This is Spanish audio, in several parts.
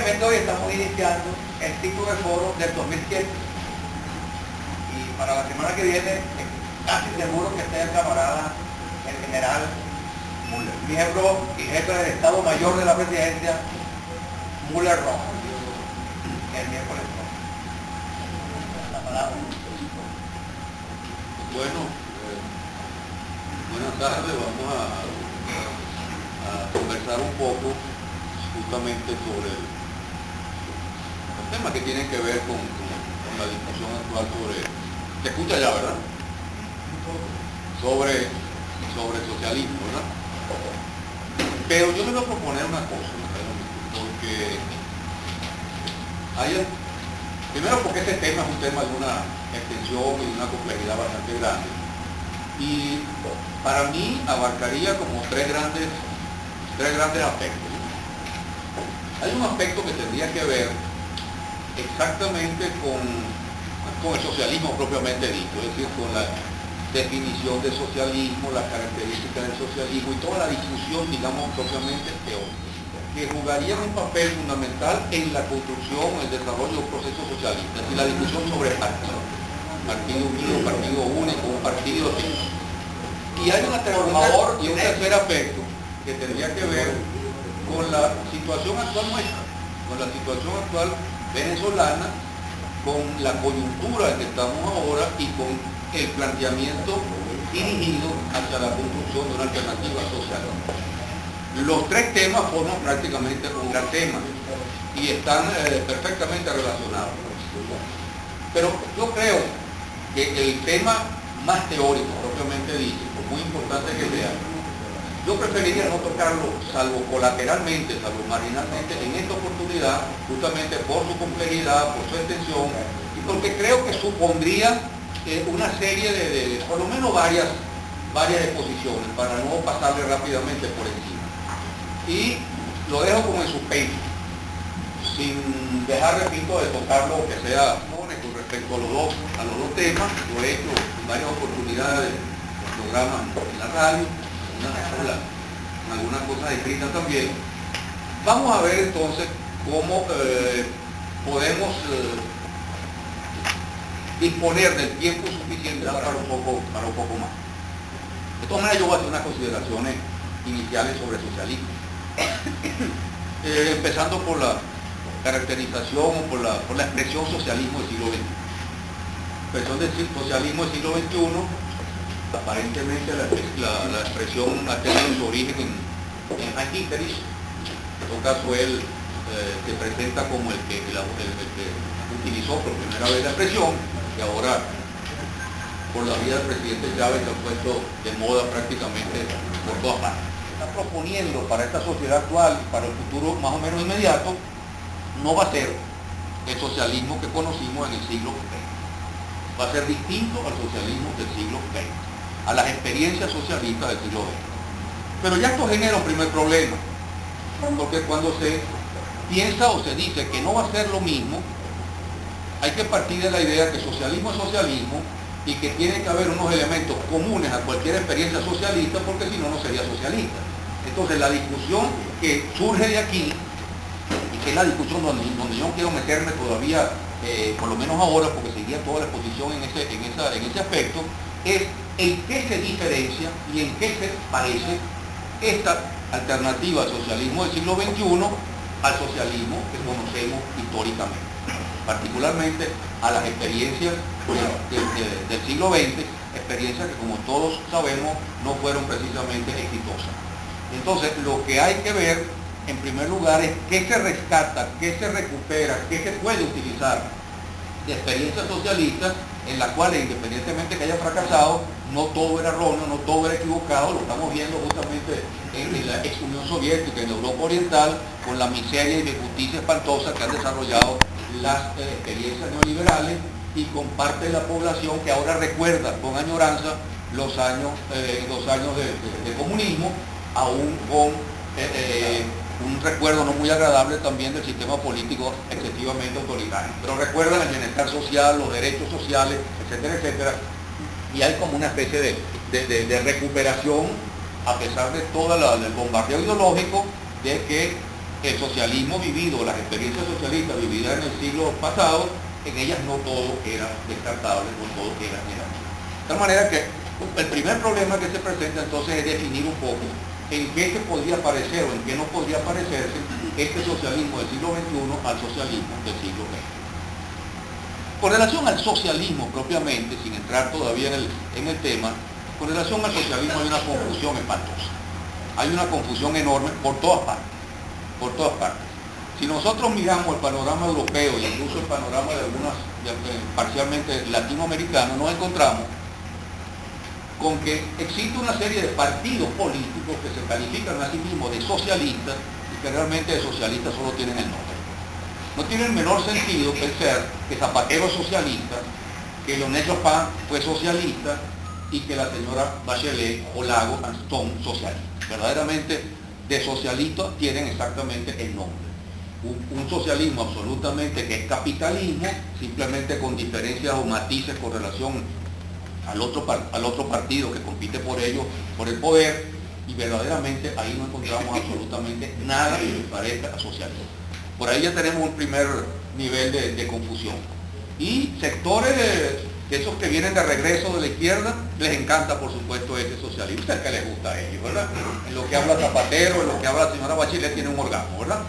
Básicamente hoy estamos iniciando el ciclo de foros del 2007 y para la semana que viene es casi seguro que esté el camarada, el general Müller, miembro y jefe del Estado Mayor de la Presidencia, Müller Rojas, el miércoles próximo. La palabra. Bueno, buenas tardes, vamos a conversar un poco justamente sobre el tema que tiene que ver con la discusión actual sobre, se escucha ya, ¿verdad? Sobre socialismo, ¿verdad? Pero yo le voy a proponer una cosa, porque primero porque este tema es un tema de una extensión y de una complejidad bastante grande. Y para mí abarcaría como tres grandes aspectos. Hay un aspecto que tendría que ver exactamente con el socialismo propiamente dicho, es decir, con la definición de socialismo, las características del socialismo y toda la discusión, digamos, propiamente teórica, que jugarían un papel fundamental en la construcción, el desarrollo de un proceso socialista, y la discusión sobre partido unido, partido único, un partido así. Y hay un tercer aspecto que tendría que ver con la situación actual nuestra, con la situación actual venezolana, con la coyuntura en que estamos ahora y con el planteamiento dirigido hacia la construcción de una alternativa social. Los tres temas forman prácticamente un gran tema y están perfectamente relacionados. Pero yo creo que el tema más teórico, propiamente dicho, por muy importante que sea, yo preferiría no tocarlo, salvo colateralmente, salvo marginalmente, en esta oportunidad, justamente por su complejidad, por su extensión, y porque creo que supondría una serie de por lo menos varias exposiciones, para no pasarle rápidamente por encima. Y lo dejo como en suspenso, sin dejar, repito, de tocar lo que sea con respecto a los dos temas. Lo he hecho en varias oportunidades, en programas en la radio, en algunas cosas escritas también. Vamos a ver entonces cómo podemos disponer del tiempo suficiente para un poco más. De todas maneras, yo voy a hacer unas consideraciones iniciales sobre socialismo. Empezando por la caracterización o por la expresión socialismo del siglo XX. La expresión del socialismo del siglo XXI, aparentemente la expresión ha tenido su origen en Heinz Dieterich. En todo caso él se presenta como el que utilizó por primera vez la expresión, que ahora por la vía del presidente Chávez se ha puesto de moda prácticamente por todas partes. Está proponiendo para esta sociedad actual y para el futuro más o menos inmediato, no va a ser el socialismo que conocimos en el siglo XX. Va a ser distinto al socialismo del siglo XX, a las experiencias socialistas del siglo XX. Pero ya esto genera un primer problema, porque cuando se piensa o se dice que no va a ser lo mismo, hay que partir de la idea que socialismo es socialismo y que tiene que haber unos elementos comunes a cualquier experiencia socialista, porque si no, no sería socialista. Entonces la discusión que surge de aquí, y que es la discusión donde yo no quiero meterme todavía, por lo menos ahora, porque seguía toda la exposición en ese aspecto, es en qué se diferencia y en qué se parece esta alternativa al socialismo del siglo XXI al socialismo que conocemos históricamente, particularmente a las experiencias del siglo XX, experiencias que, como todos sabemos, no fueron precisamente exitosas. Entonces, lo que hay que ver, en primer lugar, es qué se rescata, qué se recupera, qué se puede utilizar de experiencias socialistas en las cuales, independientemente que haya fracasado, no todo era erróneo, no todo era equivocado. Lo estamos viendo justamente en la ex Unión Soviética, en Europa Oriental, con la miseria y la injusticia espantosa que han desarrollado las experiencias neoliberales, y con parte de la población que ahora recuerda con añoranza los años de comunismo, aún con un recuerdo no muy agradable también del sistema político excesivamente autoritario. Pero recuerdan el bienestar social, los derechos sociales, etcétera, etcétera. Y hay como una especie de recuperación, a pesar de todo el bombardeo ideológico, de que el socialismo vivido, las experiencias socialistas vividas en el siglo pasado, en ellas no todo era descartable, no todo era negativo. De tal manera que el primer problema que se presenta entonces es definir un poco en qué se podría parecer o en qué no podría parecerse este socialismo del siglo XXI al socialismo del siglo XX. Con relación al socialismo propiamente, sin entrar todavía en el tema, con relación al socialismo hay una confusión espantosa. Hay una confusión enorme por todas partes, por todas partes. Si nosotros miramos el panorama europeo e incluso el panorama de algunas, parcialmente latinoamericanos, nos encontramos con que existe una serie de partidos políticos que se califican a sí mismos de socialistas y que realmente de socialistas solo tienen el nombre. No tiene el menor sentido pensar que Zapatero es socialista, que Leonel Jospin fue socialista y que la señora Bachelet o Lago son socialistas. Verdaderamente de socialistas tienen exactamente el nombre. Un socialismo absolutamente que es capitalismo, simplemente con diferencias o matices con relación al otro partido que compite por ello, por el poder, y verdaderamente ahí no encontramos absolutamente nada que nos parezca a socialismo. Por ahí ya tenemos un primer nivel de confusión. Y sectores de esos que vienen de regreso de la izquierda, les encanta por supuesto ese socialismo. ¿Usted qué les gusta a ellos, verdad? En lo que habla Zapatero, en lo que habla la señora Bachelet tiene un orgasmo, ¿verdad?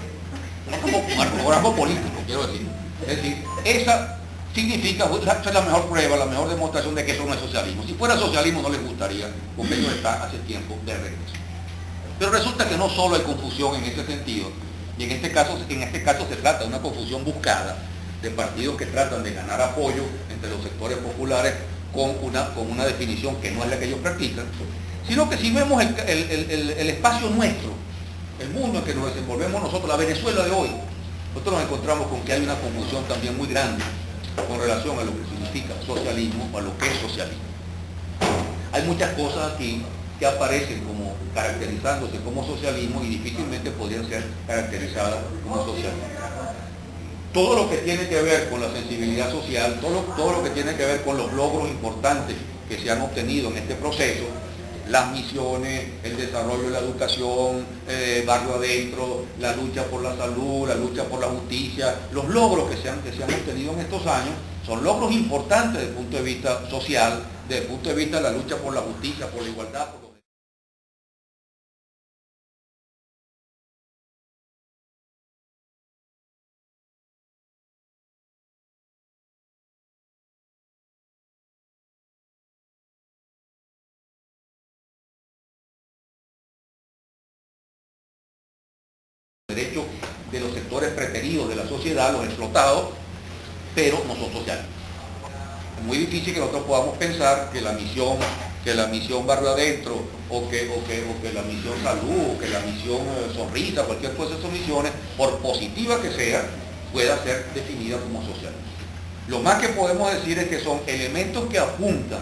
Un orgasmo político, quiero decir. Es decir, esa significa, esa es la mejor prueba, la mejor demostración de que eso no es socialismo. Si fuera socialismo no les gustaría, porque ellos están hace tiempo de regreso. Pero resulta que no solo hay confusión en ese sentido, y en este caso se trata de una confusión buscada de partidos que tratan de ganar apoyo entre los sectores populares con una definición que no es la que ellos practican, sino que si vemos el espacio nuestro, el mundo en que nos desenvolvemos nosotros, la Venezuela de hoy, nosotros nos encontramos con que hay una confusión también muy grande con relación a lo que significa socialismo o a lo que es socialismo. Hay muchas cosas aquí que aparecen como caracterizándose como socialismo y difícilmente podrían ser caracterizadas como socialismo. Todo lo que tiene que ver con la sensibilidad social, todo lo que tiene que ver con los logros importantes que se han obtenido en este proceso, las misiones, el desarrollo de la educación, barrio adentro, la lucha por la salud, la lucha por la justicia, los logros que se han obtenido en estos años son logros importantes desde el punto de vista social, desde el punto de vista de la lucha por la justicia, por la igualdad, por los derechos de los sectores preteridos de la sociedad, los explotados, pero no son sociales. Es muy difícil que nosotros podamos pensar que la misión barrio adentro, o que la misión salud, o que la misión sonrisa, cualquier cosa de esas misiones, por positiva que sea, pueda ser definida como social. Lo más que podemos decir es que son elementos que apuntan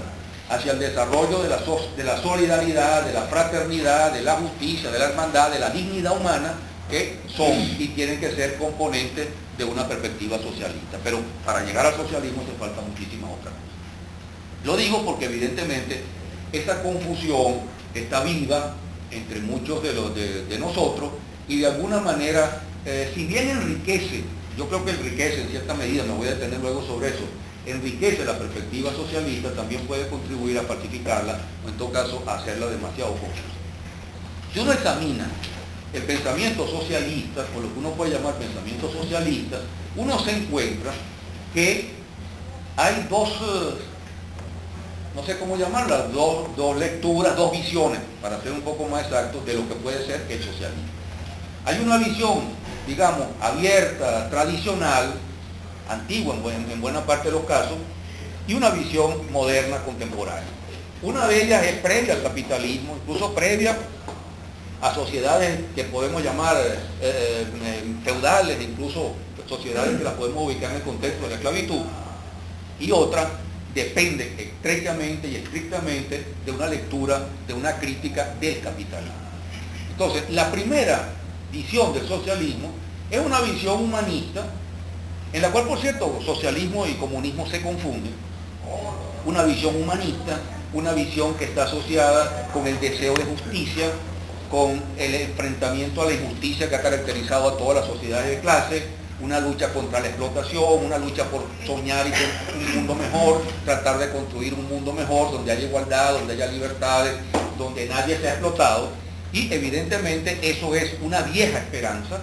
hacia el desarrollo de la solidaridad, de la fraternidad, de la justicia, de la hermandad, de la dignidad humana, que son y tienen que ser componentes de una perspectiva socialista. Pero para llegar al socialismo se falta muchísimas otras cosas. Lo digo porque evidentemente esa confusión está viva entre muchos de nosotros y de alguna manera, si bien enriquece, yo creo que enriquece en cierta medida, me voy a detener luego sobre eso, enriquece la perspectiva socialista, también puede contribuir a falsificarla o en todo caso a hacerla demasiado confusa. Si uno examina el pensamiento socialista, o lo que uno puede llamar pensamiento socialista, uno se encuentra que hay dos, no sé cómo llamarlas, dos lecturas, dos visiones, para ser un poco más exactos, de lo que puede ser el socialismo. Hay una visión, digamos, abierta, tradicional, antigua en buena parte de los casos, y una visión moderna, contemporánea. Una de ellas es previa al capitalismo, incluso previa a sociedades que podemos llamar feudales, incluso sociedades que las podemos ubicar en el contexto de la esclavitud, y otra depende estrechamente y estrictamente de una lectura, de una crítica del capitalismo. Entonces, la primera visión del socialismo es una visión humanista, en la cual, por cierto, socialismo y comunismo se confunden. Una visión humanista, una visión que está asociada con el deseo de justicia, con el enfrentamiento a la injusticia que ha caracterizado a todas las sociedades de clase, una lucha contra la explotación, una lucha por soñar y por un mundo mejor, tratar de construir un mundo mejor, donde haya igualdad, donde haya libertades, donde nadie sea explotado. Y evidentemente eso es una vieja esperanza,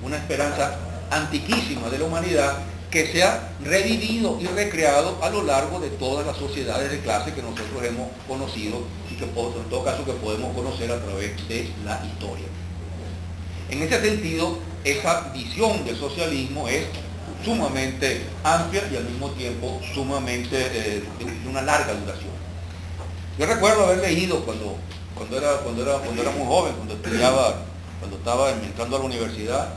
una esperanza antiquísima de la humanidad, que se ha revivido y recreado a lo largo de todas las sociedades de clase que nosotros hemos conocido y que en todo caso que podemos conocer a través de la historia. En ese sentido, esa visión del socialismo es sumamente amplia y al mismo tiempo sumamente de una larga duración. Yo recuerdo haber leído cuando era muy joven, cuando estaba entrando a la universidad,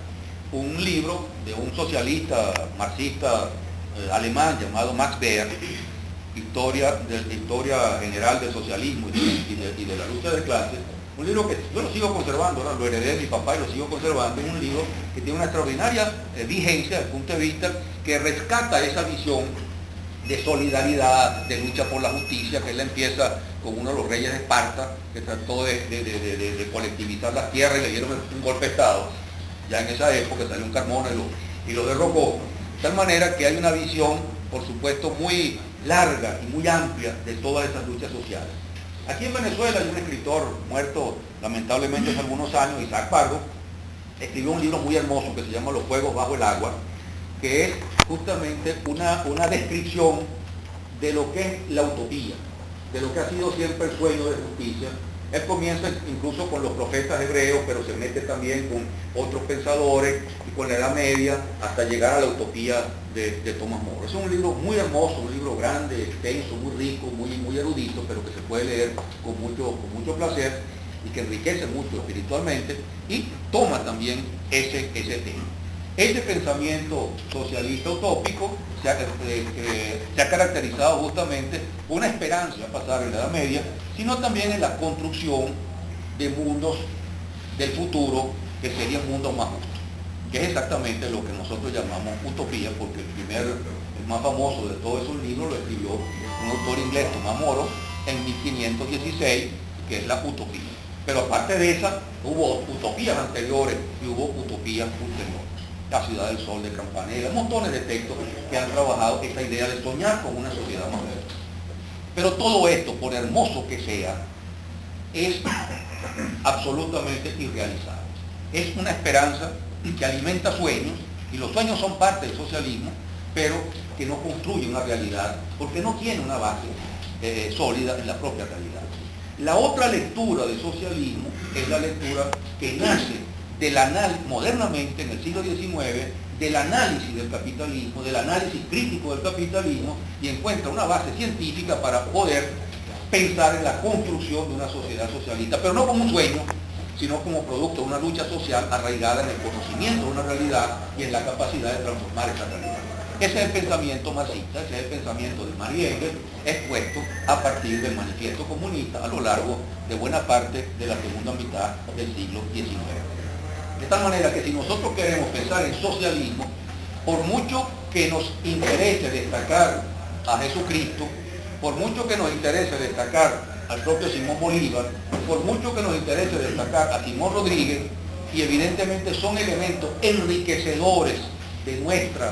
un libro de un socialista marxista alemán llamado Max Weber, historia general del socialismo y de la lucha de clases. Un libro que yo lo sigo conservando, ¿no? Lo heredé de mi papá y lo sigo conservando. Es un libro que tiene una extraordinaria vigencia desde el punto de vista que rescata esa visión de solidaridad, de lucha por la justicia, que él empieza con uno de los reyes de Esparta, que trató de colectivizar las tierras y le dieron un golpe de Estado. Ya en esa época salió un Carmona y lo derrocó. De tal manera que hay una visión, por supuesto, muy larga y muy amplia de todas esas luchas sociales. Aquí en Venezuela hay un escritor muerto lamentablemente hace algunos años, Isaac Pardo, escribió un libro muy hermoso que se llama Los Fuegos Bajo el Agua, que es justamente una descripción de lo que es la utopía, de lo que ha sido siempre el sueño de justicia. Él comienza incluso con los profetas hebreos, pero se mete también con otros pensadores y con la Edad Media hasta llegar a la utopía de Thomas More. Es un libro muy hermoso, un libro grande, extenso, muy rico, muy erudito, pero que se puede leer con mucho placer y que enriquece mucho espiritualmente y toma también ese tema. Este pensamiento socialista utópico se ha caracterizado justamente por una esperanza a pasar en la Edad Media, sino también en la construcción de mundos del futuro que serían mundos más justos, que es exactamente lo que nosotros llamamos utopía, porque el más famoso de todos esos libros lo escribió un autor inglés, Thomas More, en 1516, que es la utopía. Pero aparte de esa, hubo utopías anteriores y hubo utopías ulteriores. La Ciudad del Sol de Campanella, montones de textos que han trabajado esta idea de soñar con una sociedad más justa. Pero todo esto, por hermoso que sea, es absolutamente irrealizable. Es una esperanza que alimenta sueños, y los sueños son parte del socialismo, pero que no construye una realidad, porque no tiene una base sólida en la propia realidad. La otra lectura del socialismo es la lectura que nace modernamente en el siglo XIX, del análisis del capitalismo, del análisis crítico del capitalismo, y encuentra una base científica para poder pensar en la construcción de una sociedad socialista, pero no como un sueño, sino como producto de una lucha social arraigada en el conocimiento de una realidad y en la capacidad de transformar esa realidad. Ese es el pensamiento marxista, ese es el pensamiento de Marx y Engels, expuesto a partir del manifiesto comunista a lo largo de buena parte de la segunda mitad del siglo XIX. De tal manera que si nosotros queremos pensar en socialismo, por mucho que nos interese destacar a Jesucristo, por mucho que nos interese destacar al propio Simón Bolívar, por mucho que nos interese destacar a Simón Rodríguez, y evidentemente son elementos enriquecedores de nuestro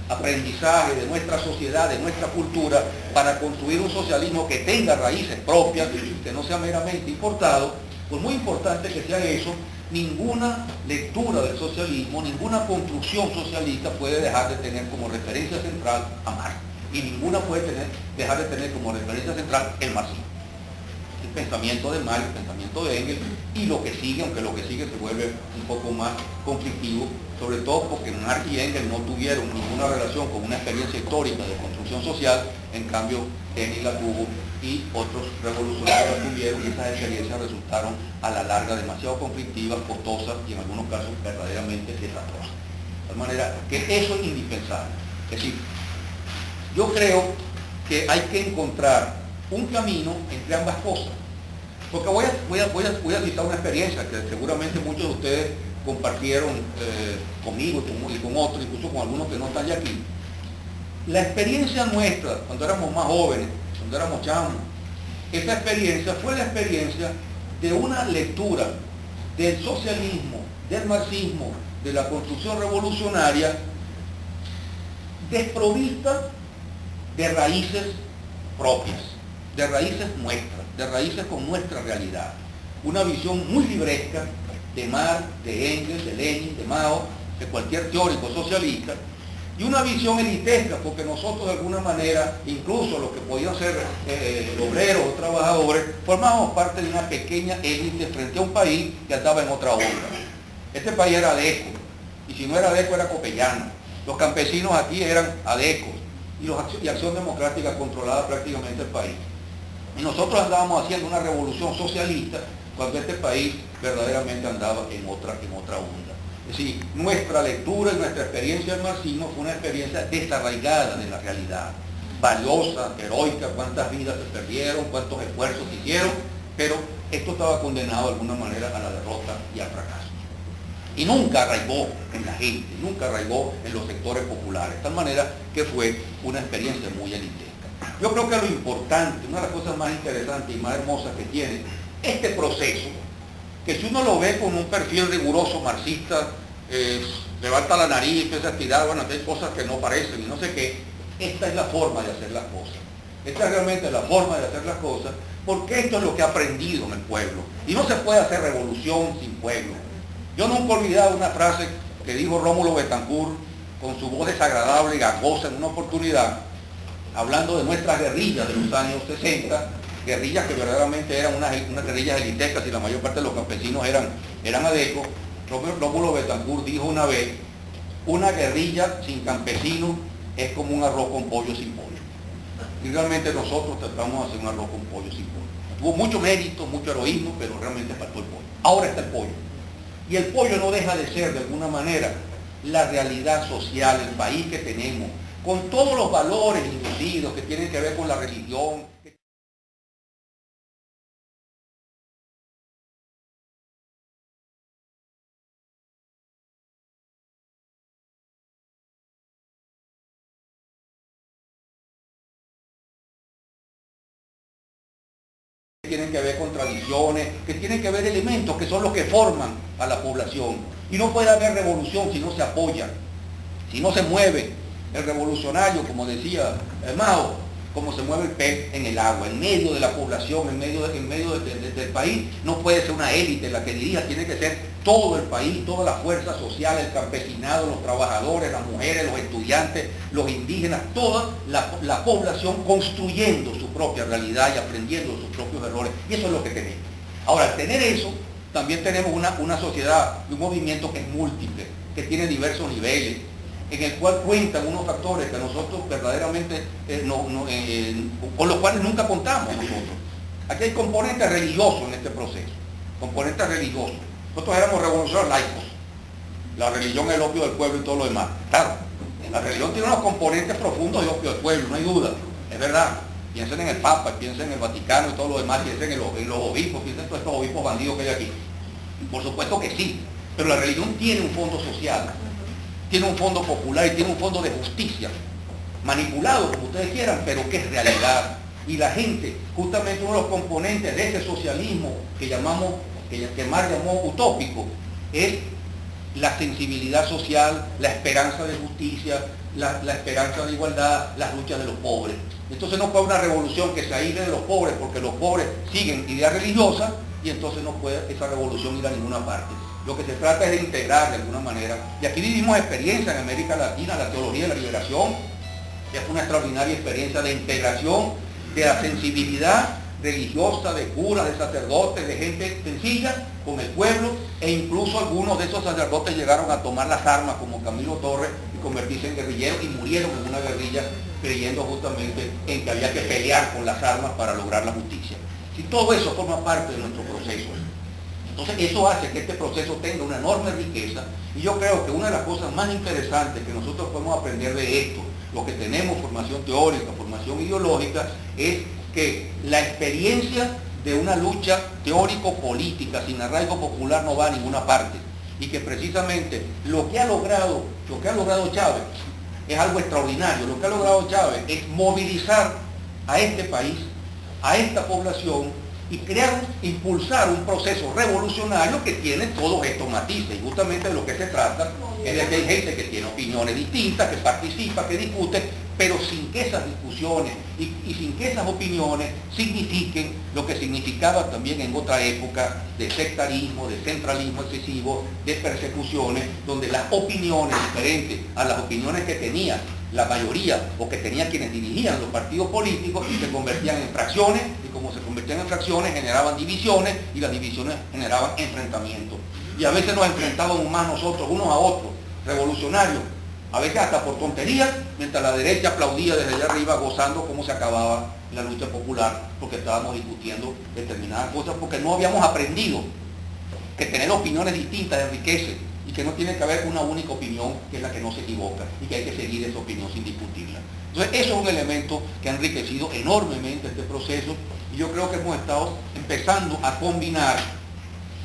aprendizaje, de nuestra sociedad, de nuestra cultura, para construir un socialismo que tenga raíces propias, que no sea meramente importado, por muy importante que sea eso, ninguna lectura del socialismo, ninguna construcción socialista puede dejar de tener como referencia central a Marx, y ninguna puede dejar de tener como referencia central el marxismo. El pensamiento de Marx, el pensamiento de Engels y lo que sigue, aunque lo que sigue se vuelve un poco más conflictivo, sobre todo porque Marx y Engels no tuvieron ninguna relación con una experiencia histórica de construcción social, en cambio Engels la tuvo y otros revolucionarios la tuvieron, y esas experiencias resultaron a la larga demasiado conflictivas, costosas y en algunos casos verdaderamente desastrosas. De tal manera que eso es indispensable. Es decir, yo creo que hay que encontrar un camino entre ambas cosas. Porque voy a citar una experiencia que seguramente muchos de ustedes compartieron conmigo y con otros, incluso con algunos que no están ya aquí. La experiencia nuestra, cuando éramos más jóvenes, cuando éramos chamos, esa experiencia fue la experiencia de una lectura del socialismo, del marxismo, de la construcción revolucionaria, desprovista de raíces propias, de raíces nuestras, de raíces con nuestra realidad. Una visión muy libresca de Marx, de Engels, de Lenin, de Mao, de cualquier teórico socialista, y una visión elitesca, porque nosotros de alguna manera, incluso los que podían ser obreros o trabajadores, formábamos parte de una pequeña élite frente a un país que andaba en otra onda. Este país era adeco, y si no era adeco era copellano. Los campesinos aquí eran adecos, y Acción Democrática controlaba prácticamente el país. Y nosotros andábamos haciendo una revolución socialista cuando este país verdaderamente andaba en otra onda. Es decir, nuestra lectura y nuestra experiencia del marxismo fue una experiencia desarraigada de la realidad, valiosa, heroica, cuántas vidas se perdieron, cuántos esfuerzos se hicieron, pero esto estaba condenado de alguna manera a la derrota y al fracaso. Y nunca arraigó en la gente, nunca arraigó en los sectores populares, de tal manera que fue una experiencia muy elitesca. Yo creo que lo importante, una de las cosas más interesantes y más hermosas que tiene este proceso, que si uno lo ve con un perfil riguroso marxista, levanta la nariz, empieza a tirar, bueno, hay cosas que no parecen y no sé qué, esta es la forma de hacer las cosas. Esta es realmente la forma de hacer las cosas, porque esto es lo que ha aprendido en el pueblo. Y no se puede hacer revolución sin pueblo. Yo nunca he olvidado una frase que dijo Rómulo Betancourt con su voz desagradable y gangosa en una oportunidad, hablando de nuestras guerrillas de los años 60, guerrillas que verdaderamente eran unas guerrillas elitescas y la mayor parte de los campesinos eran adecos. Rómulo Betancourt dijo una vez, una guerrilla sin campesinos es como un arroz con pollo sin pollo. Y realmente nosotros tratamos de hacer un arroz con pollo sin pollo. Hubo mucho mérito, mucho heroísmo, pero realmente faltó el pollo. Ahora está el pollo. Y el pollo no deja de ser, de alguna manera, la realidad social, el país que tenemos, con todos los valores inducidos que tienen que ver con la religión. Tienen que ver con tradiciones, que tienen que ver elementos que son los que forman a la población. Y no puede haber revolución si no se apoya, si no se mueve el revolucionario, como decía Mao, como se mueve el pez en el agua, en medio de la población, en medio del país. No puede ser una élite la que dirija, tiene que ser todo el país, toda la fuerza social, el campesinado, los trabajadores, las mujeres, los estudiantes, los indígenas, toda la población construyendo su propia realidad y aprendiendo sus propios errores. Y eso es lo que tenemos. Ahora, al tener eso, también tenemos una sociedad y un movimiento que es múltiple, que tiene diversos niveles, en el cual cuentan unos factores que nosotros verdaderamente con los cuales nunca contamos nosotros. Aquí hay componentes religiosos en este proceso, componentes religiosos. Nosotros éramos revolucionarios laicos, la religión es el opio del pueblo y todo lo demás. Claro, la religión tiene unos componentes profundos de opio del pueblo, no hay duda, es verdad. Piensen en el Papa, piensen en el Vaticano y todo lo demás, piensen en los obispos, piensen en todos estos obispos bandidos que hay aquí. Por supuesto que sí, pero la religión tiene un fondo social, tiene un fondo popular y tiene un fondo de justicia, manipulado como ustedes quieran, pero que es realidad. Y la gente, justamente uno de los componentes de ese socialismo que Marx llamó utópico, es la sensibilidad social, la esperanza de justicia, la esperanza de igualdad, las luchas de los pobres. Entonces no puede una revolución que se aísle de los pobres, porque los pobres siguen ideas religiosas, y entonces no puede esa revolución ir a ninguna parte. Lo que se trata es de integrar de alguna manera. Y aquí vivimos experiencia en América Latina, la teología de la liberación, que es una extraordinaria experiencia de integración de la sensibilidad religiosa, de curas, de sacerdotes, de gente sencilla con el pueblo, e incluso algunos de esos sacerdotes llegaron a tomar las armas, como Camilo Torres, y convertirse en guerrilleros, y murieron en una guerrilla creyendo justamente en que había que pelear con las armas para lograr la justicia. Si todo eso forma parte de nuestro proceso. Entonces eso hace que este proceso tenga una enorme riqueza, y yo creo que una de las cosas más interesantes que nosotros podemos aprender de esto, los que tenemos formación teórica, formación ideológica, es que la experiencia de una lucha teórico-política sin arraigo popular no va a ninguna parte, y que precisamente lo que ha logrado Chávez es algo extraordinario. Lo que ha logrado Chávez es movilizar a este país, a esta población, y impulsar un proceso revolucionario que tiene todos estos matices. Y justamente de lo que se trata es de que hay gente que tiene opiniones distintas, que participa, que discute, pero sin que esas discusiones y sin que esas opiniones signifiquen lo que significaba también en otra época de sectarismo, de centralismo excesivo, de persecuciones, donde las opiniones diferentes a las opiniones que tenía la mayoría o que tenía quienes dirigían los partidos políticos se convertían en fracciones, y como se convertían en fracciones generaban divisiones, y las divisiones generaban enfrentamientos. Y a veces nos enfrentábamos más nosotros unos a otros, revolucionarios, a veces hasta por tonterías, mientras la derecha aplaudía desde allá arriba gozando cómo se acababa la lucha popular, porque estábamos discutiendo determinadas cosas, porque no habíamos aprendido que tener opiniones distintas enriquece, y que no tiene que haber una única opinión que es la que no se equivoca, y que hay que seguir esa opinión sin discutirla. Entonces eso es un elemento que ha enriquecido enormemente este proceso, y yo creo que hemos estado empezando a combinar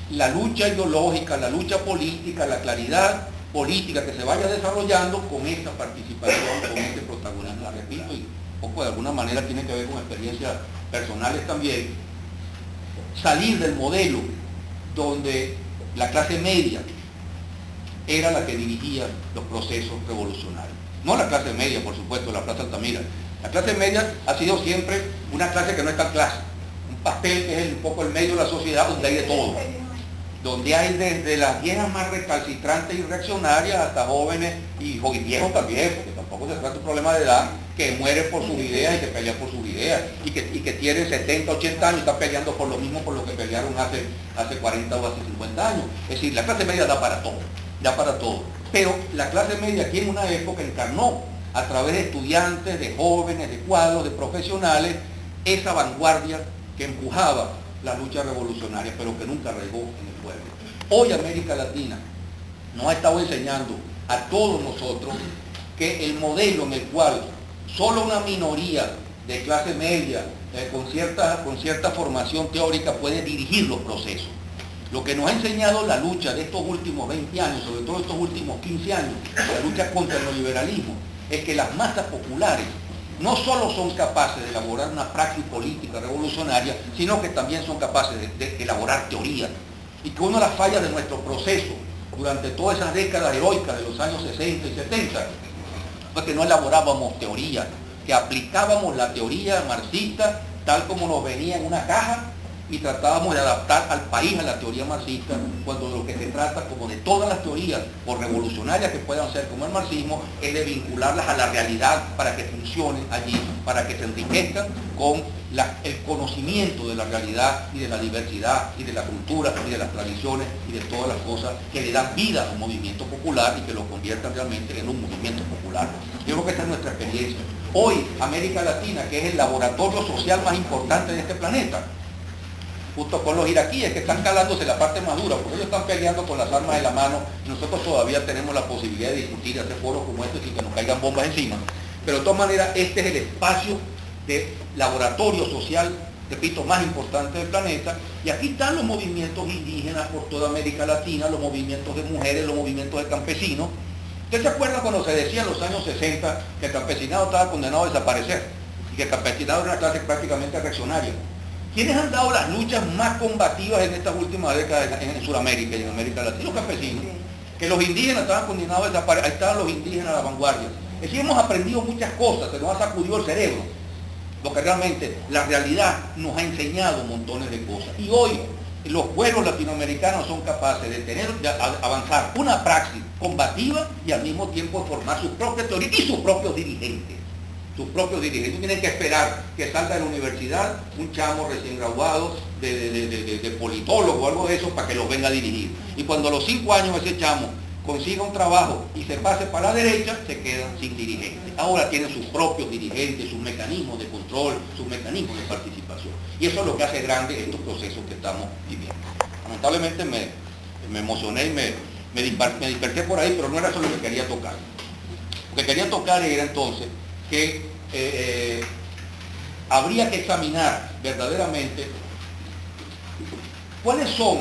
la lucha ideológica, la lucha política, la claridad política que se vaya desarrollando con esta participación, con este protagonismo, repito, y un poco de alguna manera tiene que ver con experiencias personales también, salir del modelo donde la clase media era la que dirigía los procesos revolucionarios. No la clase media, por supuesto, la Plaza Altamira. La clase media ha sido siempre una clase que no es tan clase, un pastel que es un poco el medio de la sociedad donde hay de todo, donde hay desde las viejas más recalcitrantes y reaccionarias hasta jóvenes y viejos también, porque tampoco se trata de un problema de edad, que mueren por sus ideas y que pelean por sus ideas, y que tienen 70, 80 años y están peleando por lo mismo por lo que pelearon hace 40 o hace 50 años. Es decir, la clase media da para todo, pero la clase media aquí en una época encarnó a través de estudiantes, de jóvenes, de cuadros, de profesionales, esa vanguardia que empujaba la lucha revolucionaria, pero que nunca arraigó en el pueblo. Hoy América Latina nos ha estado enseñando a todos nosotros que el modelo en el cual solo una minoría de clase media con cierta formación teórica puede dirigir los procesos. Lo que nos ha enseñado la lucha de estos últimos 20 años, sobre todo estos últimos 15 años, la lucha contra el neoliberalismo, es que las masas populares no solo son capaces de elaborar una praxis política revolucionaria, sino que también son capaces de elaborar teoría. Y que una de las fallas de nuestro proceso durante todas esas décadas heroicas de los años 60 y 70 fue que no elaborábamos teoría, que aplicábamos la teoría marxista tal como nos venía en una caja y tratábamos de adaptar al país a la teoría marxista, cuando de lo que se trata, como de todas las teorías, por revolucionarias que puedan ser como el marxismo, es de vincularlas a la realidad para que funcionen allí, para que se enriquezcan con el conocimiento de la realidad y de la diversidad y de la cultura y de las tradiciones y de todas las cosas que le dan vida a un movimiento popular y que lo conviertan realmente en un movimiento popular. Yo creo que esta es nuestra experiencia. Hoy, América Latina, que es el laboratorio social más importante de este planeta, justo con los iraquíes que están calándose la parte más dura, porque ellos están peleando con las armas en la mano, y nosotros todavía tenemos la posibilidad de discutir, hacer foros como este sin que nos caigan bombas encima. Pero de todas maneras, este es el espacio de laboratorio social, repito, más importante del planeta, y aquí están los movimientos indígenas por toda América Latina, los movimientos de mujeres, los movimientos de campesinos. ¿Usted se acuerda cuando se decía en los años 60 que el campesinado estaba condenado a desaparecer y que el campesinado era una clase prácticamente reaccionaria? ¿Quiénes han dado las luchas más combativas en estas últimas décadas en Sudamérica y en América Latina? Los campesinos. Que los indígenas estaban condenados a desaparecer, ahí estaban los indígenas a la vanguardia. Es decir, hemos aprendido muchas cosas, se nos ha sacudido el cerebro, lo que realmente la realidad nos ha enseñado montones de cosas. Y hoy los pueblos latinoamericanos son capaces de avanzar una praxis combativa y al mismo tiempo formar sus propias teorías y sus propios dirigentes. Sus propios dirigentes tienen que esperar que salga de la universidad un chamo recién graduado de politólogo o algo de eso para que los venga a dirigir. Y cuando a los 5 años ese chamo consiga un trabajo y se pase para la derecha, se quedan sin dirigentes. Ahora tienen sus propios dirigentes, sus mecanismos de control, sus mecanismos de participación. Y eso es lo que hace grande estos procesos que estamos viviendo. Lamentablemente me emocioné y me dispersé por ahí, pero no era eso lo que quería tocar. Lo que quería tocar era entonces que habría que examinar verdaderamente cuáles son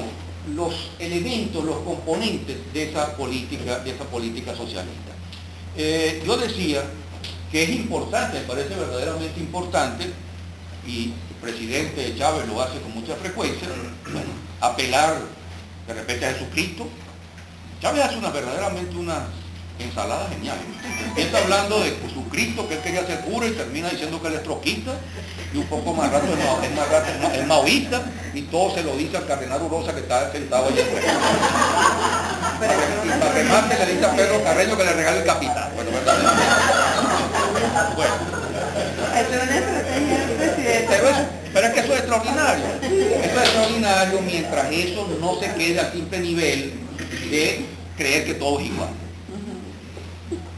los elementos, los componentes de esa política socialista. Yo decía que es importante, me parece verdaderamente importante, y el presidente Chávez lo hace con mucha frecuencia, bueno, apelar de repente a Jesucristo. Chávez hace verdaderamente una ensalada genial. Empieza hablando de Jesucristo, que él quería ser cura, y termina diciendo que él es troquista, y un poco más rato es maoísta, y todo se lo dice al cardenal Urosa, que está sentado allí afuera. Para remate le dice a Pedro Carreño que le regale el capital. Bueno, verdaderamente. Bueno. Esa es una estrategia del presidente. Pero es que eso es extraordinario. Eso es extraordinario mientras eso no se quede al simple nivel de creer que todo es igual.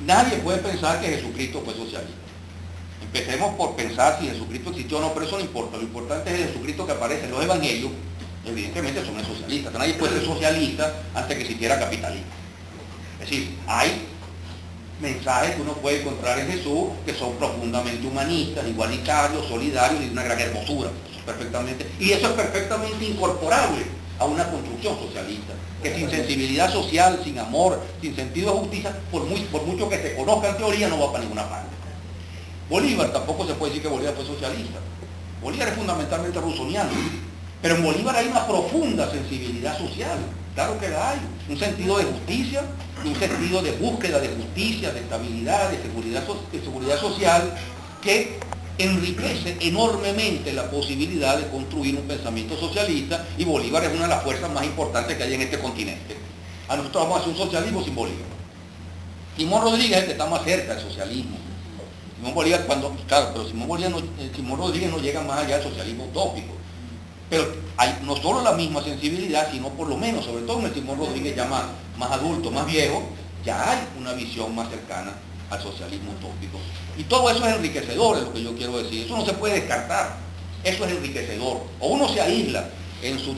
Nadie puede pensar que Jesucristo fue socialista. Empecemos por pensar si Jesucristo existió o no, pero eso no importa. Lo importante es el Jesucristo que aparece en los evangelios. Evidentemente eso no es socialista. Nadie puede ser socialista antes que existiera capitalismo. Es decir, hay mensajes que uno puede encontrar en Jesús que son profundamente humanistas, igualitarios, solidarios y de una gran hermosura. Y eso es perfectamente incorporable a una construcción socialista, que sin sensibilidad social, sin amor, sin sentido de justicia, por mucho que se conozca en teoría, no va para ninguna parte. Bolívar tampoco se puede decir que Bolívar fue socialista. Bolívar es fundamentalmente rusoniano, pero en Bolívar hay una profunda sensibilidad social, claro que la hay, un sentido de justicia, un sentido de búsqueda de justicia, de estabilidad, de seguridad social, que enriquece enormemente la posibilidad de construir un pensamiento socialista, y Bolívar es una de las fuerzas más importantes que hay en este continente. A nosotros vamos a hacer un socialismo sin Bolívar. Simón Rodríguez es el que está más cerca del socialismo. Simón Bolívar, pero Simón Rodríguez no llega más allá del socialismo utópico. Pero hay no solo la misma sensibilidad, sino por lo menos, sobre todo en el Simón Rodríguez ya más adulto, más viejo, ya hay una visión más cercana al socialismo utópico. Y todo eso es enriquecedor, es lo que yo quiero decir. Eso no se puede descartar. Eso es enriquecedor. O uno se aísla en su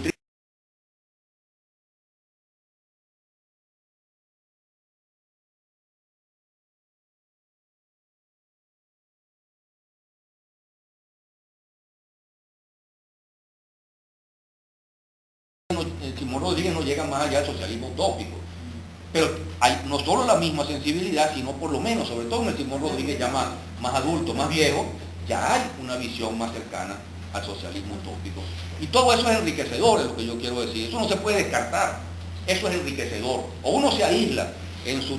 Simón Rodríguez no llega más allá del socialismo utópico. Pero hay no solo la misma sensibilidad, sino por lo menos, sobre todo en el Simón Rodríguez ya más adulto, más viejo, ya hay una visión más cercana al socialismo utópico. Y todo eso es enriquecedor, es lo que yo quiero decir. Eso no se puede descartar. Eso es enriquecedor. O uno se aísla en su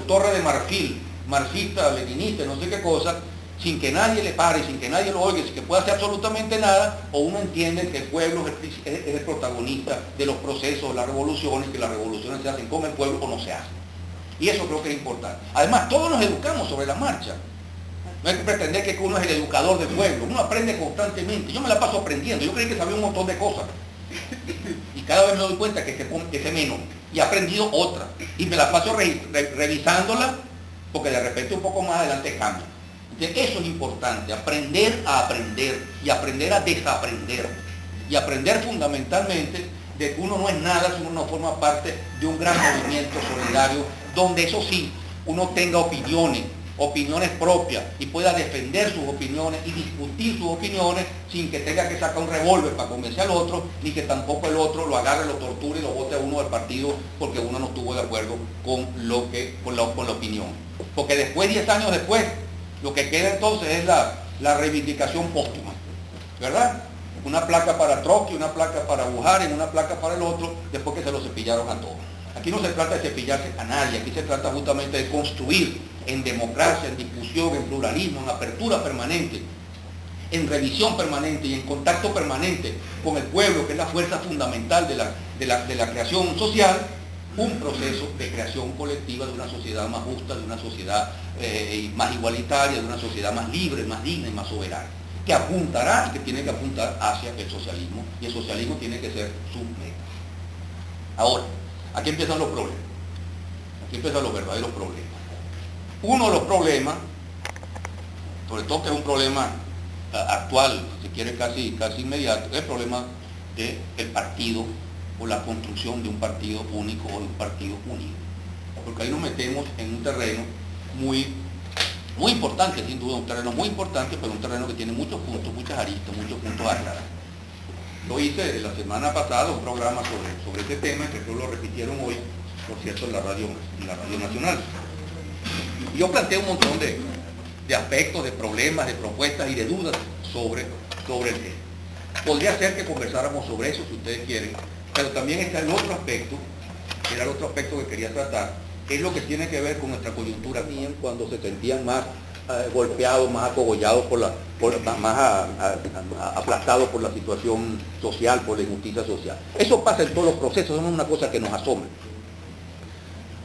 torre de marfil, marxista, leninista, no sé qué cosa, sin que nadie le pare, sin que nadie lo oiga, sin que pueda hacer absolutamente nada, o uno entiende que el pueblo es el protagonista de los procesos, de las revoluciones, que las revoluciones se hacen con el pueblo o no se hacen. Y eso creo que es importante. Además, todos nos educamos sobre la marcha. No hay que pretender que uno es el educador del pueblo. Uno aprende constantemente. Yo me la paso aprendiendo. Yo creí que sabía un montón de cosas. Y cada vez me doy cuenta que sé menos. Y he aprendido otra. Y me la paso revisándola, porque de repente un poco más adelante cambia. Entonces, eso es importante. Aprender a aprender. Y aprender a desaprender. Y aprender fundamentalmente de que uno no es nada si uno no forma parte de un gran movimiento solidario, donde eso sí, uno tenga opiniones propias, y pueda defender sus opiniones y discutir sus opiniones sin que tenga que sacar un revólver para convencer al otro, ni que tampoco el otro lo agarre, lo torture y lo bote a uno del partido porque uno no estuvo de acuerdo con la opinión. Porque después, 10 años después, lo que queda entonces es la reivindicación póstuma, ¿verdad? Una placa para Trotsky, una placa para Bujaren, una placa para el otro, después que se lo cepillaron a todos. Aquí no se trata de cepillarse a nadie, aquí se trata justamente de construir en democracia, en discusión, en pluralismo, en apertura permanente, en revisión permanente y en contacto permanente con el pueblo, que es la fuerza fundamental de la creación social, un proceso de creación colectiva de una sociedad más justa, de una sociedad más igualitaria, de una sociedad más libre, más digna y más soberana, que apuntará y que tiene que apuntar hacia el socialismo, y el socialismo tiene que ser su meta. Ahora, aquí empiezan los problemas, aquí empiezan los verdaderos problemas. Uno de los problemas, sobre todo que es un problema actual, si quiere casi inmediato, es el problema del partido, o la construcción de un partido único o de un partido unido. Porque ahí nos metemos en un terreno muy importante, sin duda, un terreno muy importante, pero un terreno que tiene muchos puntos, muchas aristas, muchos puntos a aclarar. Lo hice la semana pasada, un programa sobre este tema, que creo lo repitieron hoy, por cierto, en la Radio Nacional. Y yo planteé un montón de aspectos, de problemas, de propuestas y de dudas sobre el tema. Podría ser que conversáramos sobre eso si ustedes quieren, pero también está el otro aspecto, que era el otro aspecto que quería tratar, que es lo que tiene que ver con nuestra coyuntura bien cuando se sentían más golpeados, más acogollados, más aplastados por la situación social, por la injusticia social. Eso pasa en todos los procesos, no es una cosa que nos asombra.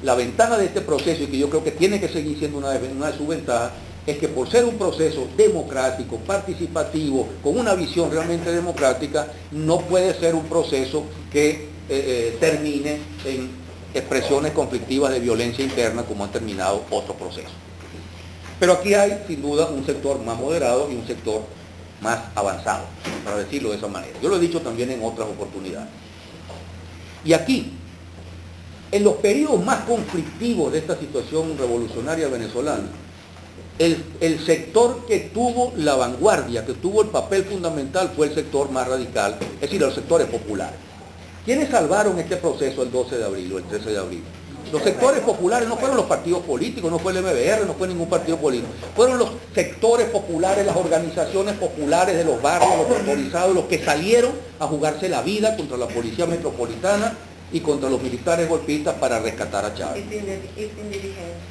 La ventaja de este proceso, y que yo creo que tiene que seguir siendo una de sus ventajas, es que por ser un proceso democrático, participativo, con una visión realmente democrática, no puede ser un proceso que termine en expresiones conflictivas de violencia interna como han terminado otros procesos. Pero aquí hay, sin duda, un sector más moderado y un sector más avanzado, para decirlo de esa manera. Yo lo he dicho también en otras oportunidades. Y aquí, en los periodos más conflictivos de esta situación revolucionaria venezolana, el sector que tuvo la vanguardia, que tuvo el papel fundamental, fue el sector más radical, es decir, los sectores populares. ¿Quiénes salvaron este proceso el 12 de abril o el 13 de abril? Los sectores populares no fueron los partidos políticos, no fue el MBR, no fue ningún partido político. Fueron los sectores populares, las organizaciones populares de los barrios, los motorizados, los que salieron a jugarse la vida contra la policía metropolitana y contra los militares golpistas para rescatar a Chávez.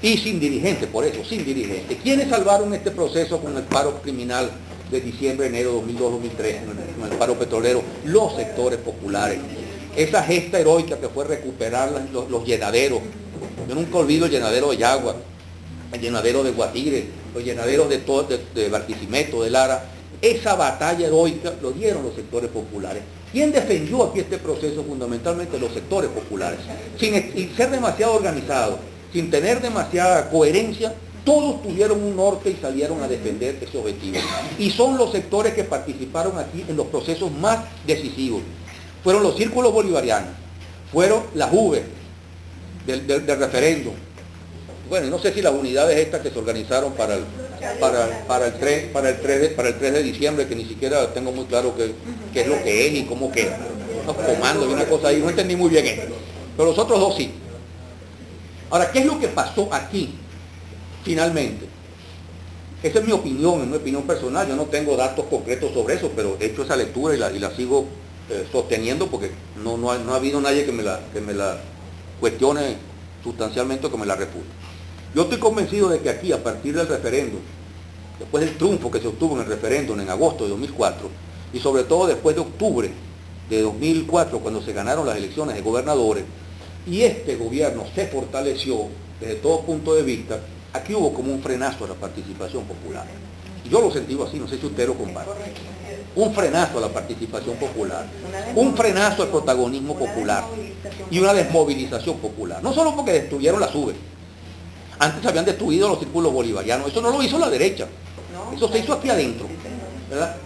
Y sin dirigentes, por eso, sin dirigentes. ¿Quiénes salvaron este proceso con el paro criminal de diciembre, enero 2002-2003, con el paro petrolero? Los sectores populares. Esa gesta heroica que fue recuperar los llenaderos. Yo nunca olvido el llenadero de Yagua, el llenadero de Guatire, los llenaderos de Barquisimeto, de Lara. Esa batalla heroica lo dieron los sectores populares. ¿Quién defendió aquí este proceso? Fundamentalmente los sectores populares. Sin ser demasiado organizados, sin tener demasiada coherencia, todos tuvieron un norte y salieron a defender ese objetivo. Y son los sectores que participaron aquí en los procesos más decisivos. Fueron los círculos bolivarianos, fueron las UVE del referéndum. Bueno, no sé si las unidades estas que se organizaron para el 3 de diciembre, que ni siquiera tengo muy claro qué es lo que es y cómo queda. Unos comandos y una cosa ahí, no entendí muy bien esto. Pero los otros dos sí. Ahora, ¿qué es lo que pasó aquí, finalmente? Esa es mi opinión personal. Yo no tengo datos concretos sobre eso, pero he hecho esa lectura y la sigo sosteniendo porque no ha habido nadie que me la cuestione sustancialmente o que me la refute. Yo estoy convencido de que aquí, a partir del referéndum, después del triunfo que se obtuvo en el referéndum en agosto de 2004, y sobre todo después de octubre de 2004, cuando se ganaron las elecciones de gobernadores, y este gobierno se fortaleció desde todo punto de vista, aquí hubo como un frenazo a la participación popular. Y yo lo sentí así, no sé si usted lo comparte. Un frenazo a la participación popular, un frenazo al protagonismo popular y una desmovilización popular. No solo porque destruyeron las UVE, antes se habían destruido los círculos bolivarianos, eso no lo hizo la derecha, eso se hizo aquí adentro, ¿verdad?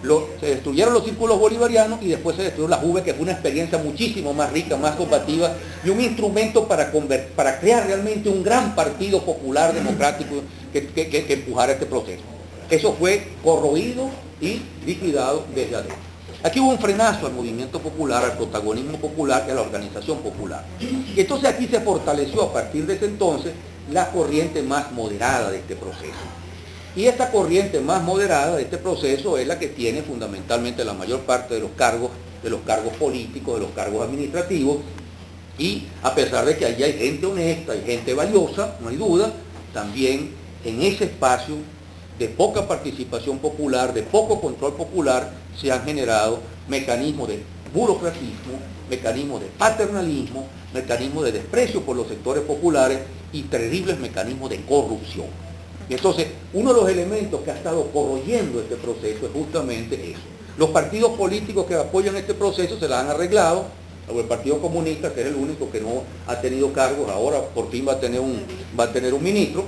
Se destruyeron los círculos bolivarianos y después se destruyó las UVE, que fue una experiencia muchísimo más rica, más combativa y un instrumento para crear realmente un gran partido popular democrático que empujara este proceso. Eso fue corroído y liquidado desde adentro. Aquí hubo un frenazo al movimiento popular, al protagonismo popular y a la organización popular. Y entonces aquí se fortaleció a partir de ese entonces la corriente más moderada de este proceso. Y esta corriente más moderada de este proceso es la que tiene fundamentalmente la mayor parte de los cargos políticos, de los cargos administrativos, y a pesar de que allí hay gente honesta y gente valiosa, no hay duda, también en ese espacio de poca participación popular, de poco control popular, se han generado mecanismos de burocratismo, mecanismos de paternalismo, mecanismos de desprecio por los sectores populares y terribles mecanismos de corrupción. Y entonces, uno de los elementos que ha estado corroyendo este proceso es justamente eso. Los partidos políticos que apoyan este proceso se la han arreglado, el Partido Comunista, que es el único que no ha tenido cargos, ahora por fin va a tener un ministro.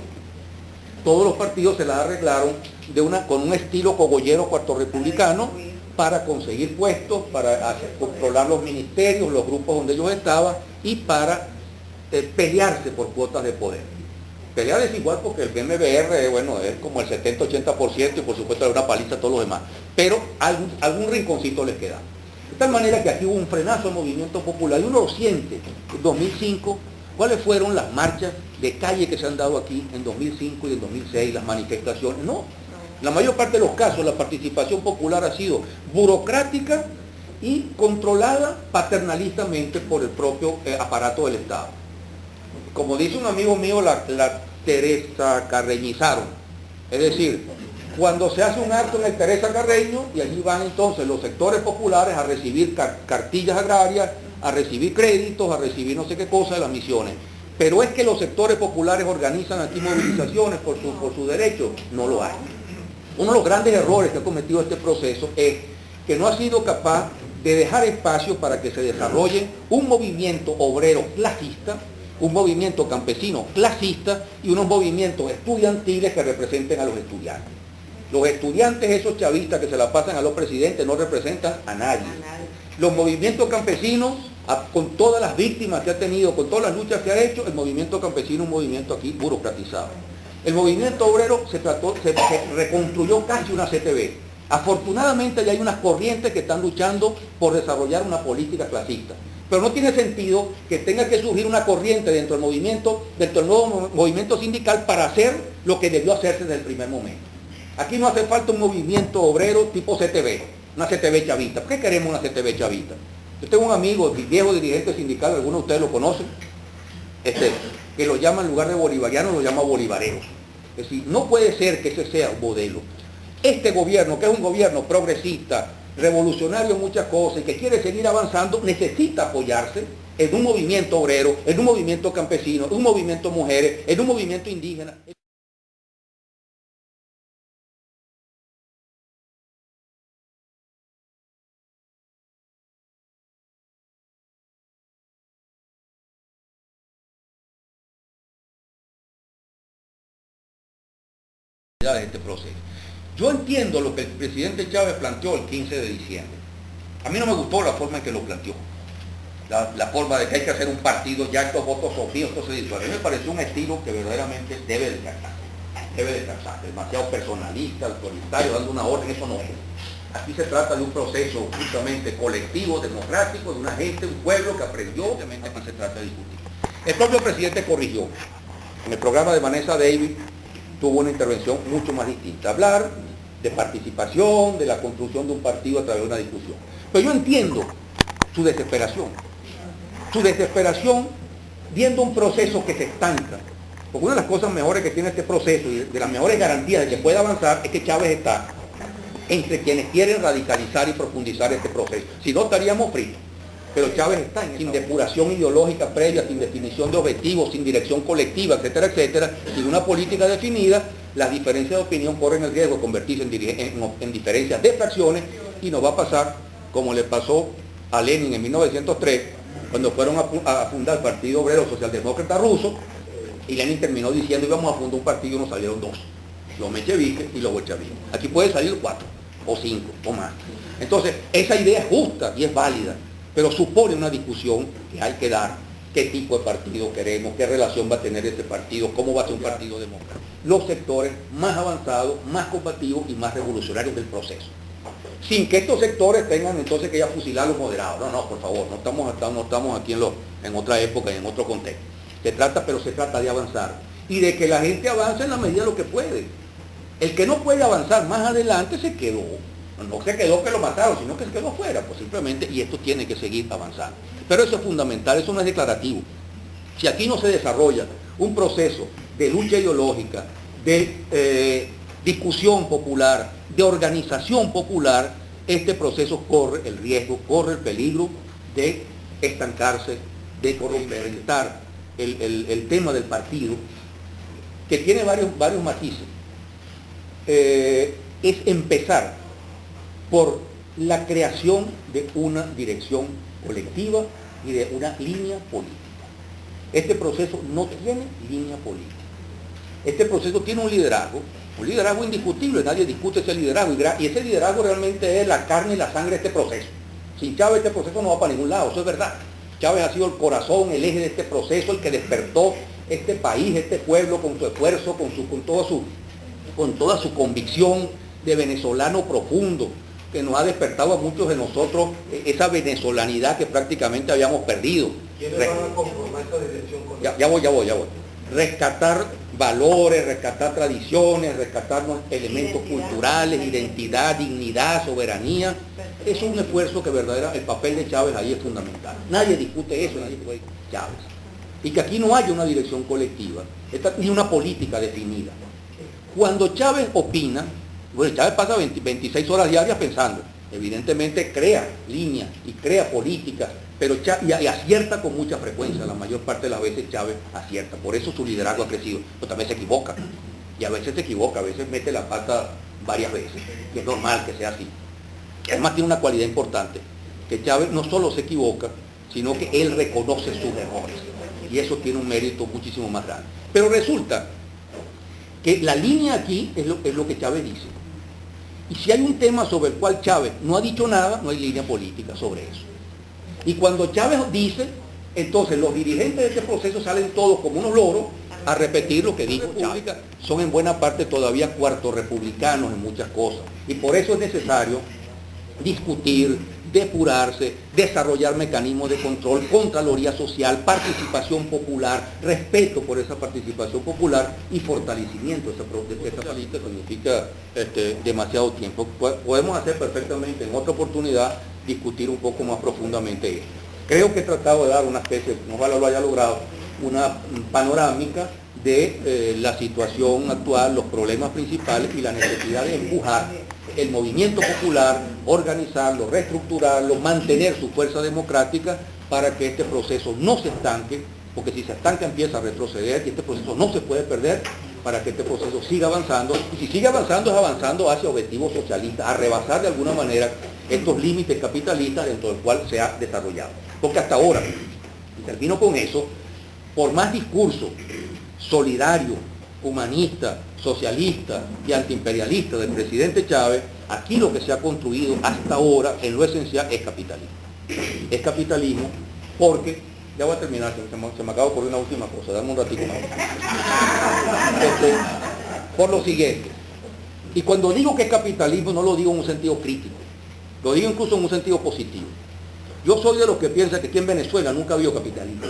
Todos los partidos se la arreglaron con un estilo cogollero cuarto-republicano para conseguir puestos, para controlar los ministerios, los grupos donde ellos estaban y para pelearse por cuotas de poder. Pelear es igual porque el MBR, bueno, es como el 70-80% y por supuesto hay una paliza a todos los demás, pero algún rinconcito les queda. De tal manera que aquí hubo un frenazo al movimiento popular y uno lo siente. En 2005, ¿cuáles fueron las marchas de calle que se han dado aquí en 2005 y en 2006, las manifestaciones? No, La mayor parte de los casos la participación popular ha sido burocrática y controlada paternalistamente por el propio aparato del Estado. Como dice un amigo mío, la Teresa Carreñizaron. Es decir, cuando se hace un acto en el Teresa Carreño, y allí van entonces los sectores populares a recibir cartillas agrarias, a recibir créditos, a recibir no sé qué cosa de las misiones. Pero es que los sectores populares organizan aquí movilizaciones por su derecho, no lo hay. Uno de los grandes errores que ha cometido este proceso es que no ha sido capaz de dejar espacio para que se desarrolle un movimiento obrero clasista, un movimiento campesino clasista y unos movimientos estudiantiles que representen a los estudiantes. Los estudiantes, esos chavistas que se la pasan a los presidentes, no representan a nadie. Los movimientos campesinos, con todas las víctimas que ha tenido, con todas las luchas que ha hecho, el movimiento campesino es un movimiento aquí burocratizado. El movimiento obrero se reconstruyó casi una CTV. Afortunadamente ya hay unas corrientes que están luchando por desarrollar una política clasista. Pero no tiene sentido que tenga que surgir una corriente dentro del nuevo movimiento sindical para hacer lo que debió hacerse desde el primer momento. Aquí no hace falta un movimiento obrero tipo CTV, una CTV chavista. ¿Por qué queremos una CTV chavista? Yo tengo un amigo, viejo dirigente sindical, algunos de ustedes lo conocen, que lo llama en lugar de bolivariano, lo llama bolivarero. Es decir, no puede ser que ese sea un modelo. Este gobierno, que es un gobierno progresista, revolucionario en muchas cosas y que quiere seguir avanzando, necesita apoyarse en un movimiento obrero, en un movimiento campesino, en un movimiento mujeres, en un movimiento indígena. De este proceso. Yo entiendo lo que el presidente Chávez planteó el 15 de diciembre. A mí no me gustó la forma en que lo planteó. La forma de que hay que hacer un partido, ya estos votos son míos, esto se disuelve. A mí me pareció un estilo que verdaderamente debe descansar. Demasiado personalista, autoritario, dando una orden, eso no es. Aquí se trata de un proceso justamente colectivo, democrático, de una gente, un pueblo que aprendió, obviamente aquí se trata de discutir. El propio presidente corrigió. En el programa de Vanessa Davis tuvo una intervención mucho más distinta. Hablar de participación, de la construcción de un partido a través de una discusión. Pero yo entiendo su desesperación viendo un proceso que se estanca. Porque una de las cosas mejores que tiene este proceso y de las mejores garantías de que pueda avanzar es que Chávez está entre quienes quieren radicalizar y profundizar este proceso. Si no, estaríamos fritos. Pero Chávez está sin depuración ideológica previa, sin definición de objetivos, sin dirección colectiva, etcétera, etcétera, sin una política definida, las diferencias de opinión corren el riesgo de convertirse en diferencias de fracciones y nos va a pasar como le pasó a Lenin en 1903, cuando fueron a fundar el Partido Obrero Socialdemócrata Ruso, y Lenin terminó diciendo íbamos a fundar un partido y nos salieron dos, los mencheviques y los bolcheviques. Aquí puede salir 4 o 5 o más. Entonces, esa idea es justa y es válida, pero supone una discusión que hay que dar. ¿Qué tipo de partido queremos? ¿Qué relación va a tener este partido? ¿Cómo va a ser un partido democrático? Los sectores más avanzados, más combativos y más revolucionarios del proceso. Sin que estos sectores tengan entonces que ya fusilar a los moderados. No, por favor, no estamos aquí en otra época y en otro contexto. Se trata de avanzar. Y de que la gente avance en la medida de lo que puede. El que no puede avanzar más adelante se quedó. No se quedó que lo mataron, sino que se quedó afuera, pues simplemente, y esto tiene que seguir avanzando. Pero eso es fundamental, eso no es declarativo. Si aquí no se desarrolla un proceso de lucha ideológica, de discusión popular, de organización popular, este proceso corre el riesgo, corre el peligro de estancarse, de corromper el tema del partido, que tiene varios matices. Es empezar por la creación de una dirección colectiva y de una línea política. Este proceso no tiene línea política. Este proceso tiene un liderazgo indiscutible, nadie discute ese liderazgo, y ese liderazgo realmente es la carne y la sangre de este proceso. Sin Chávez este proceso no va para ningún lado, eso es verdad. Chávez ha sido el corazón, el eje de este proceso, el que despertó este país, este pueblo con su esfuerzo, con toda su convicción de venezolano profundo, que nos ha despertado a muchos de nosotros esa venezolanidad que prácticamente habíamos perdido. Ya voy. Rescatar valores, rescatar tradiciones, rescatar elementos culturales, identidad, dignidad, soberanía. Eso es un esfuerzo que verdaderamente, el papel de Chávez ahí es fundamental. Nadie discute eso, nadie discute Chávez. Y que aquí no haya una dirección colectiva, ni una política definida. Cuando Chávez opina, bueno, Chávez pasa 26 horas diarias pensando, evidentemente crea líneas y crea políticas, pero y acierta con mucha frecuencia. La mayor parte de las veces Chávez acierta, por eso su liderazgo ha crecido, pero también se equivoca, y a veces se equivoca, a veces mete la pata varias veces, y es normal que sea así. Además tiene una cualidad importante, que Chávez no solo se equivoca, sino que él reconoce sus errores, y eso tiene un mérito muchísimo más grande. Pero resulta que la línea aquí es lo que Chávez dice, y si hay un tema sobre el cual Chávez no ha dicho nada, no hay línea política sobre eso. Y cuando Chávez dice, entonces los dirigentes de este proceso salen todos como unos loros a repetir lo que dijo Chávez. Son en buena parte todavía cuarto republicanos en muchas cosas. Y por eso es necesario discutir, depurarse, desarrollar mecanismos de control, contraloría social, participación popular, respeto por esa participación popular y fortalecimiento de esa política. Significa demasiado tiempo. Podemos hacer perfectamente en otra oportunidad discutir un poco más profundamente esto. Creo que he tratado de dar una especie, ojalá lo haya logrado, una panorámica de la situación actual, los problemas principales y la necesidad de empujar el movimiento popular, organizarlo, reestructurarlo, mantener su fuerza democrática para que este proceso no se estanque, porque si se estanca empieza a retroceder y este proceso no se puede perder, para que este proceso siga avanzando, y si sigue avanzando es avanzando hacia objetivos socialistas, a rebasar de alguna manera estos límites capitalistas dentro del cual se ha desarrollado. Porque hasta ahora, y termino con eso, por más discurso solidario, humanista, socialista y antiimperialista del presidente Chávez, aquí lo que se ha construido hasta ahora en lo esencial es capitalismo. Es capitalismo porque, ya voy a terminar, se me acaba de ocurrir una última cosa, dame un ratito más. Por lo siguiente, y cuando digo que es capitalismo no lo digo en un sentido crítico, lo digo incluso en un sentido positivo. Yo soy de los que piensa que aquí en Venezuela nunca ha habido capitalismo.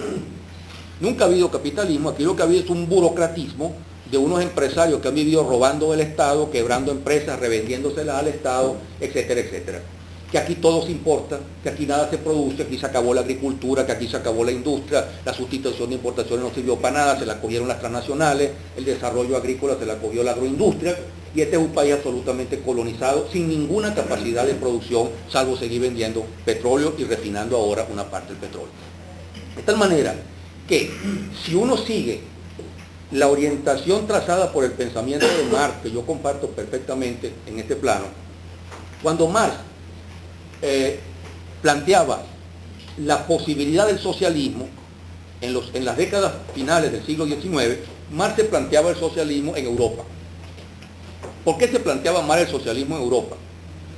Nunca ha habido capitalismo, aquí lo que ha habido es un burocratismo de unos empresarios que han vivido robando del Estado, quebrando empresas, revendiéndoselas al Estado, etcétera, etcétera. Que aquí todo se importa, que aquí nada se produce, aquí se acabó la agricultura, que aquí se acabó la industria, la sustitución de importaciones no sirvió para nada, se la cogieron las transnacionales, el desarrollo agrícola se la cogió la agroindustria, y este es un país absolutamente colonizado, sin ninguna capacidad de producción, salvo seguir vendiendo petróleo y refinando ahora una parte del petróleo. De tal manera que si uno sigue la orientación trazada por el pensamiento de Marx, que yo comparto perfectamente en este plano, cuando Marx planteaba la posibilidad del socialismo en las décadas finales del siglo XIX, Marx se planteaba el socialismo en Europa. ¿Por qué se planteaba Marx el socialismo en Europa?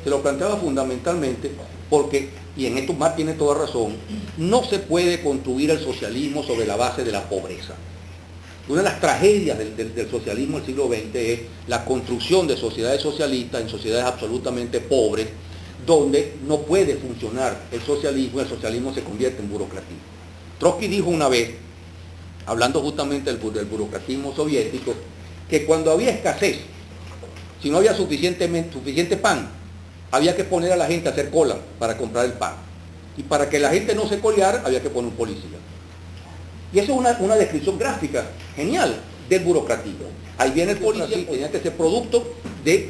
Se lo planteaba fundamentalmente porque, y en esto Marx tiene toda razón, no se puede construir el socialismo sobre la base de la pobreza. Una de las tragedias del socialismo del siglo XX es la construcción de sociedades socialistas en sociedades absolutamente pobres, donde no puede funcionar el socialismo se convierte en burocratismo. Trotsky dijo una vez, hablando justamente del burocratismo soviético, que cuando había escasez, si no había suficiente pan, había que poner a la gente a hacer cola para comprar el pan. Y para que la gente no se coleara, había que poner un policía. Y eso es una descripción gráfica genial del burocratismo. Ahí viene el policía, tenía que ser producto de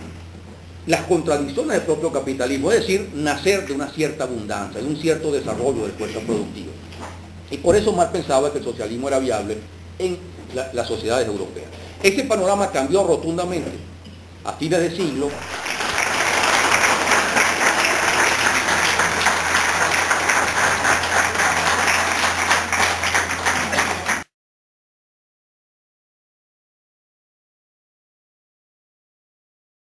las contradicciones del propio capitalismo, es decir, nacer de una cierta abundancia, de un cierto desarrollo del fuerza productiva. Y por eso Marx pensaba que el socialismo era viable en las sociedades europeas. Ese panorama cambió rotundamente a fines de siglo